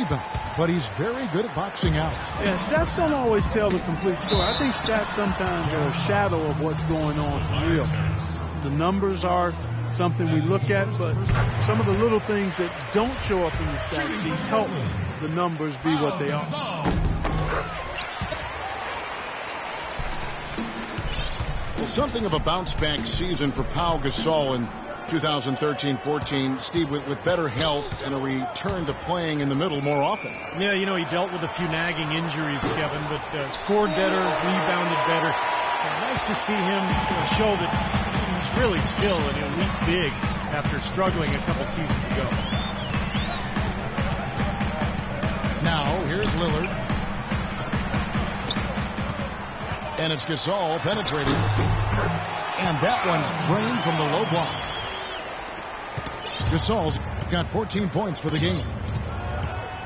rebound, but he's very good at boxing out. Yeah, stats don't always tell the complete story. I think stats sometimes are a shadow of what's going on for real. The numbers are something we look at, but some of the little things that don't show up in the stat sheet help the numbers be what they are. Well, something of a bounce-back season for Pau Gasol in 2013-14, Steve, with better health and a return to playing in the middle more often. Yeah, you know, he dealt with a few nagging injuries, Kevin, but scored better, rebounded better. Nice to see him show that he's really still an elite big after struggling a couple seasons ago. Now, here's Lillard. And it's Gasol penetrating. And that one's drained from the low block. Gasol's got 14 points for the game.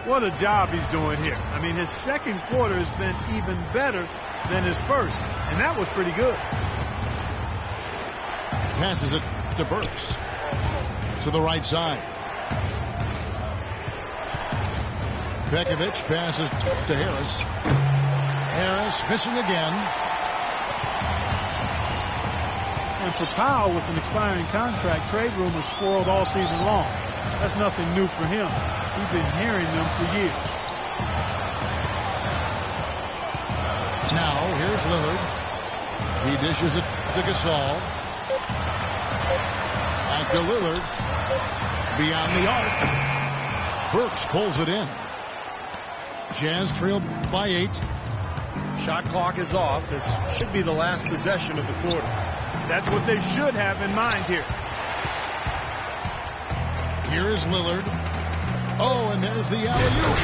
What a job he's doing here. I mean, his second quarter has been even better than his first, and that was pretty good. Passes it to Burks. To the right side. Pekovic passes to Harris. Harris missing again. And for Powell, with an expiring contract, trade rumors swirled all season long. That's nothing new for him. We've been hearing them for years. Now, here's Lillard. He dishes it to Gasol. Back to Lillard. Beyond the arc. Burks pulls it in. Jazz trailed by 8. Shot clock is off. This should be the last possession of the quarter. That's what they should have in mind here. Here is Lillard. Oh, and there's the alley-oop.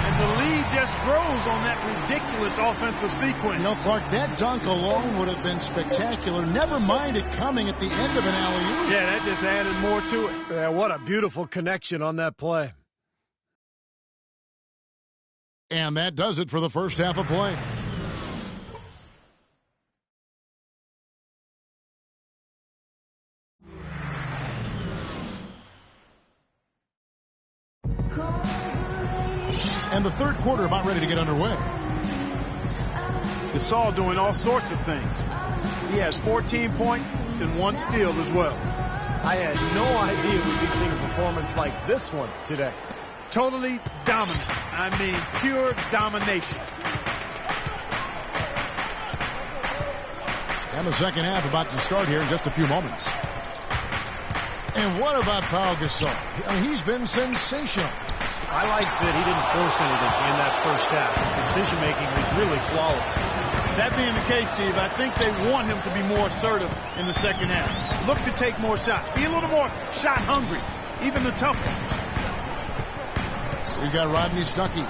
And the lead just grows on that ridiculous offensive sequence. You know, Clark, that dunk alone would have been spectacular. Never mind it coming at the end of an alley-oop. Yeah, that just added more to it. Yeah, what a beautiful connection on that play. And that does it for the first half of play. And the third quarter about ready to get underway. Gasol doing all sorts of things. He has 14 points and 1 steal as well. I had no idea we'd be seeing a performance like this one today. Totally dominant. I mean, pure domination. And the second half about to start here in just a few moments. And what about Pau Gasol? I mean, he's been sensational. I like that he didn't force anything in that first half. His decision-making was really flawless. That being the case, Steve, I think they want him to be more assertive in the second half. Look to take more shots. Be a little more shot-hungry, even the tough ones. We've got Rodney Stuckey.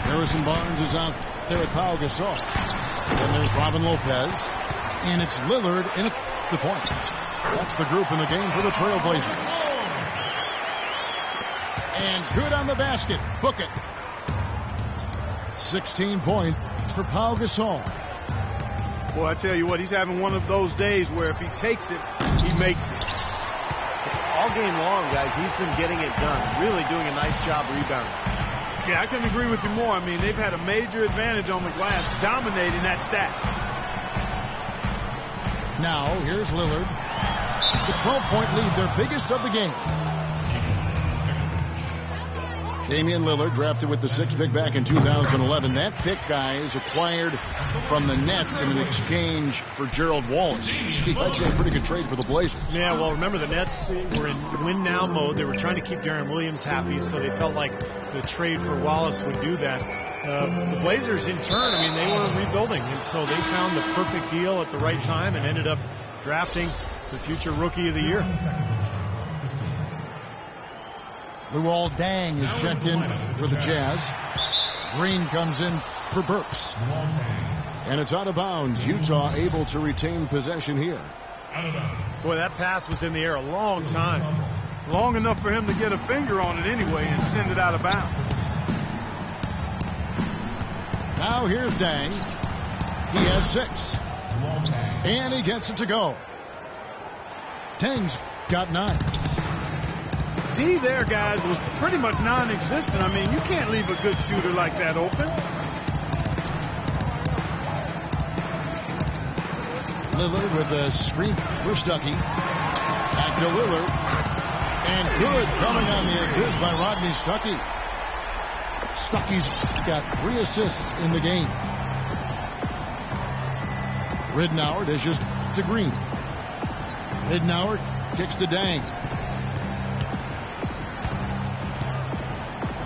Harrison Barnes is out there at Pau Gasol. Then there's Robin Lopez. And it's Lillard in at the point. That's the group in the game for the Trailblazers. And good on the basket. Book it. 16 points for Pau Gasol. Boy, I tell you what, he's having one of those days where if he takes it, he makes it. All game long, guys, he's been getting it done. Really doing a nice job rebounding. Yeah, I couldn't agree with you more. I mean, they've had a major advantage on the glass, dominating that stack. Now, here's Lillard. The 12-point lead, their biggest of the game. Damian Lillard, drafted with the 6th pick back in 2011. That pick, guys, acquired from the Nets in an exchange for Gerald Wallace. Steve, that's a pretty good trade for the Blazers. Yeah, well, remember the Nets were in win-now mode. They were trying to keep Deron Williams happy, so they felt like the trade for Wallace would do that. The Blazers, in turn, I mean, they were rebuilding, and so they found the perfect deal at the right time and ended up drafting the future Rookie of the Year. Luol Deng is checked in for the Jazz. Green comes in for Burks. And it's out of bounds. Utah able to retain possession here. Boy, that pass was in the air a long time. Long enough for him to get a finger on it anyway and send it out of bounds. Now here's Deng. He has 6. And he gets it to go. Deng's got 9. D there, guys, was pretty much non-existent. I mean, you can't leave a good shooter like that open. Lillard with a screen for Stuckey. Back to Lillard. And good coming on the assist by Rodney Stuckey. Stuckey's got 3 assists in the game. Ridnour dishes to Green. Ridnour kicks to Dang.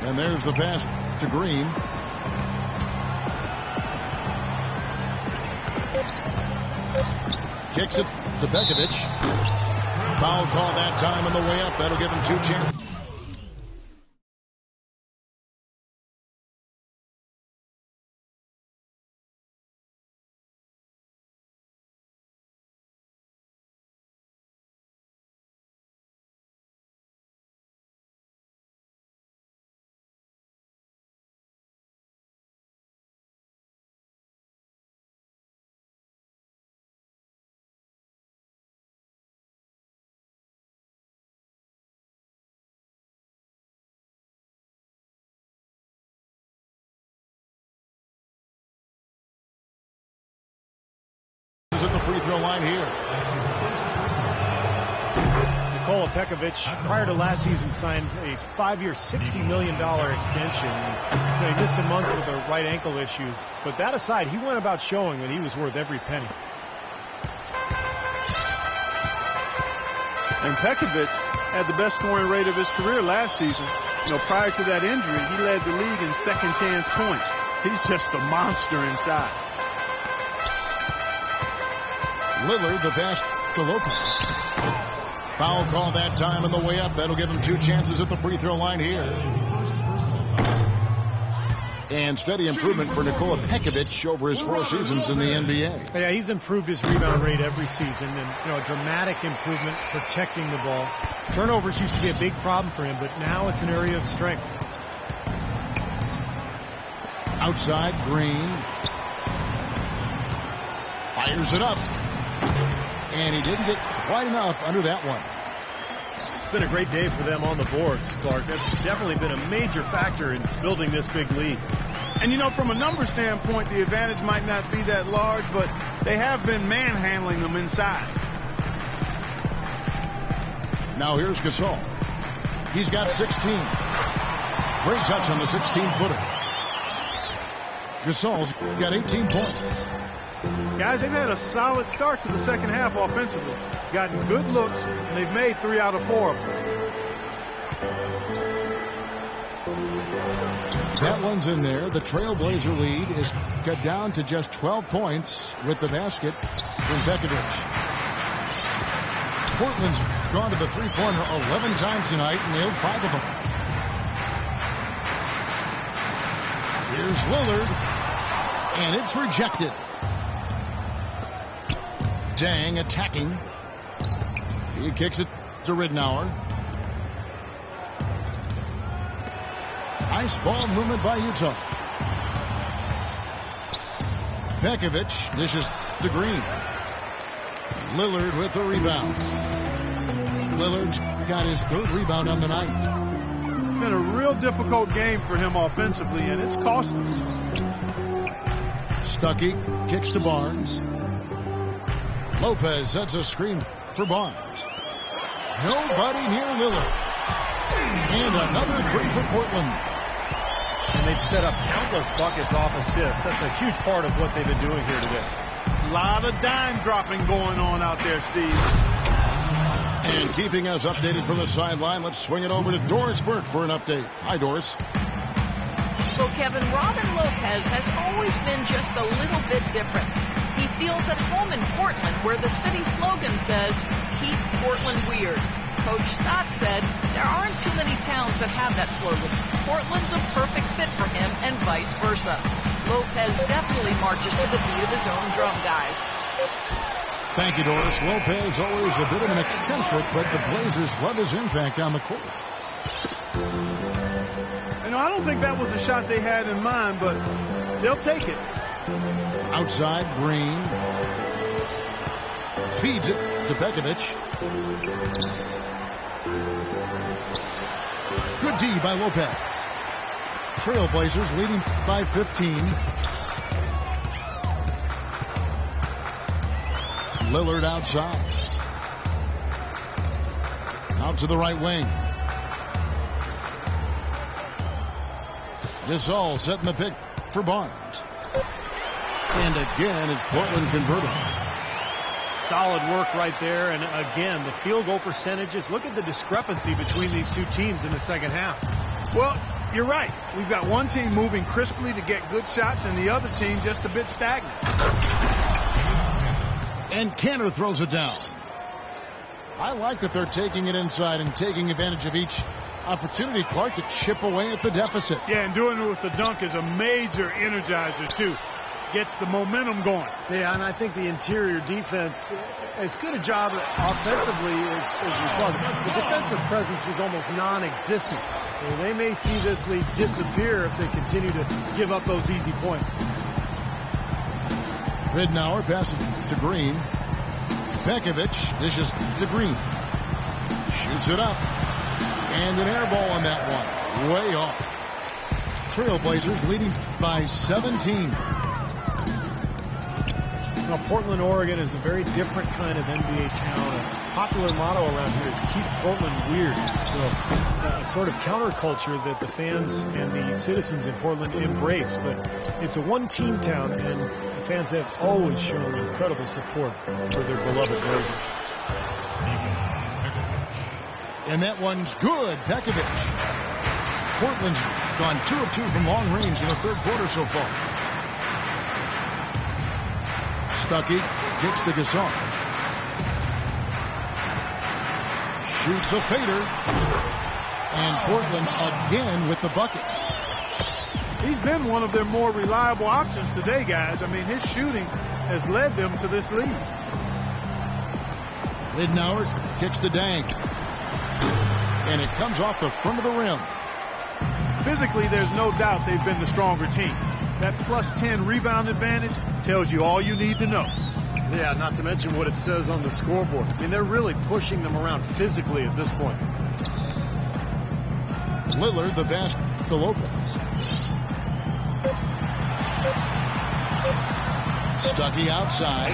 And there's the pass to Green. Kicks it to Pekovic. Foul call that time on the way up. That'll give him 2 chances. At the free throw line here. Nikola Pekovic, prior to last season, signed a 5-year, $60 million extension. He missed a month with a right ankle issue. But that aside, he went about showing that he was worth every penny. And Pekovic had the best scoring rate of his career last season. Prior to that injury, he led the league in second chance points. He's just a monster inside. Lillard, the pass to Lopez. Foul call that time on the way up. That'll give him 2 chances at the free throw line here. And steady improvement for Nikola Pekovic over his 4 seasons in the NBA. Yeah, he's improved his rebound rate every season, and a dramatic improvement protecting the ball. Turnovers used to be a big problem for him, but now it's an area of strength. Outside, Green fires it up. And he didn't get quite enough under that one. It's been a great day for them on the boards, Clark. That's definitely been a major factor in building this big lead. And, from a number standpoint, the advantage might not be that large, but they have been manhandling them inside. Now here's Gasol. He's got 16. Great touch on the 16-footer. Gasol's got 18 points. Guys, they've had a solid start to the second half offensively. Gotten good looks, and they've made 3 out of 4 of them. That one's in there. The Trailblazer lead is cut down to just 12 points with the basket from Pekovic. Portland's gone to the three-pointer 11 times tonight and nailed 5 of them. Here's Lillard, and it's rejected. Dang attacking. He kicks it to Ridnour. Nice ball movement by Utah. Pekovic dishes to Green. Lillard with the rebound. Lillard's got his 3rd rebound on the night. It's been a real difficult game for him offensively, and it's costly. Stuckey kicks to Barnes. Lopez sets a screen for Barnes. Nobody near Lillard. And another 3 for Portland. And they've set up countless buckets off assists. That's a huge part of what they've been doing here today. A lot of dime dropping going on out there, Steve. And keeping us updated from the sideline, let's swing it over to Doris Burke for an update. Hi, Doris. Well, Kevin, Robin Lopez has always been just a little bit different. He feels at home in Portland, where the city slogan says, "Keep Portland weird." Coach Scott said there aren't too many towns that have that slogan. Portland's a perfect fit for him and vice versa. Lopez definitely marches to the beat of his own drum, guys. Thank you, Doris. Lopez always a bit of an eccentric, but the Blazers love his impact on the court. I don't think that was a shot they had in mind, but they'll take it. Outside, Green feeds it to Pekovic. Good D by Lopez. Trailblazers leading by 15. Lillard outside. Out to the right wing. Gasol setting the pick for Barnes. And again, it's Portland converting. Solid work right there. And again, the field goal percentages. Look at the discrepancy between these two teams in the second half. Well, you're right. We've got one team moving crisply to get good shots and the other team just a bit stagnant. And Cantor throws it down. I like that they're taking it inside and taking advantage of each opportunity, Clark, to chip away at the deficit. Yeah, and doing it with the dunk is a major energizer, too. Gets the momentum going. Yeah, and I think the interior defense, as good a job offensively as we saw. The defensive presence was almost non-existent. And they may see this lead disappear if they continue to give up those easy points. Ridnour passes to Green. Pekovic dishes to Green. Shoots it up. And an air ball on that one. Way off. Trailblazers leading by 17. Now, Portland, Oregon is a very different kind of NBA town. A popular motto around here is keep Portland weird. So a sort of counterculture that the fans and the citizens in Portland embrace. But it's a one-team town, and the fans have always shown incredible support for their beloved Blazers. And that one's good. Pekovic. Portland's gone 2 of 2 from long range in the third quarter so far. Stuckey gets to Gasol. Shoots a fader. And Portland again with the bucket. He's been one of their more reliable options today, guys. I mean, his shooting has led them to this lead. Ridnour kicks to Dang. And it comes off the front of the rim. Physically, there's no doubt they've been the stronger team. That plus 10 rebound advantage tells you all you need to know. Yeah, not to mention what it says on the scoreboard. I mean, they're really pushing them around physically at this point. Lillard the pass to Lopez. Stuckey outside.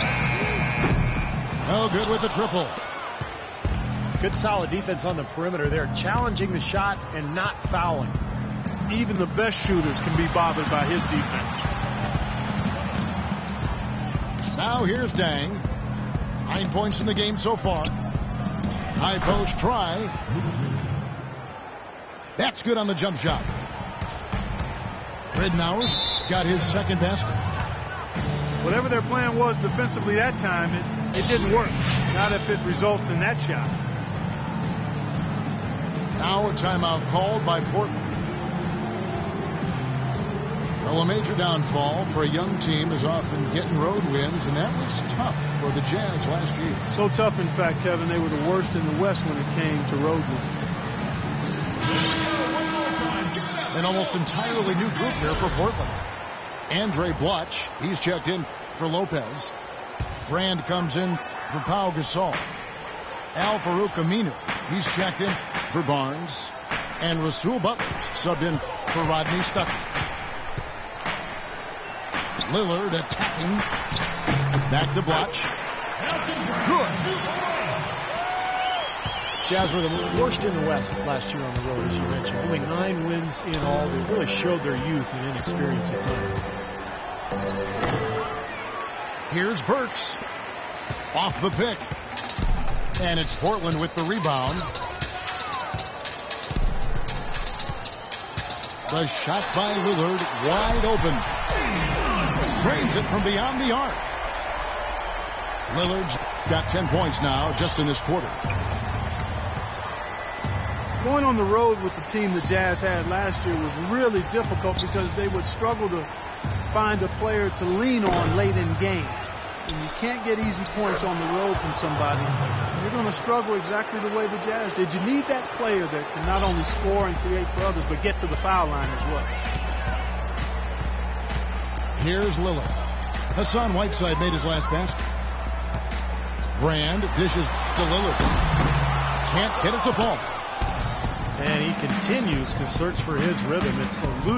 No good with the triple. Good solid defense on the perimeter there, challenging the shot and not fouling. Even the best shooters can be bothered by his defense. Now here's Dang. 9 points in the game so far. High post try. That's good on the jump shot. Ridnour's got his second best. Whatever their plan was defensively that time, it didn't work. Not if it results in that shot. Now a timeout called by Portland. Well, a major downfall for a young team is often getting road wins, and that was tough for the Jazz last year. So tough, in fact, Kevin, they were the worst in the West when it came to road wins. An almost entirely new group here for Portland. Andre Bluch, he's checked in for Lopez. Brand comes in for Pau Gasol. Al-Farouq Aminu, he's checked in for Barnes. And Rasul Butler's subbed in for Rodney Stuckey. Lillard attacking. Back to Bluch. Good. Jazz were the worst in the West last year on the road, as you mentioned. Only 9 wins in all. They really showed their youth and inexperience at times. Here's Burks. Off the pick. And it's Portland with the rebound. The shot by Lillard, wide open. Drains it from beyond the arc. Lillard's got 10 points now just in this quarter. Going on the road with the team the Jazz had last year was really difficult because they would struggle to find a player to lean on late in games. And you can't get easy points on the road from somebody. You're going to struggle exactly the way the Jazz did. You need that player that can not only score and create for others, but get to the foul line as well. Here's Lillard. Hassan Whiteside made his last basket. Brand dishes to Lillard. Can't get it to fall. And he continues to search for his rhythm. It's eluded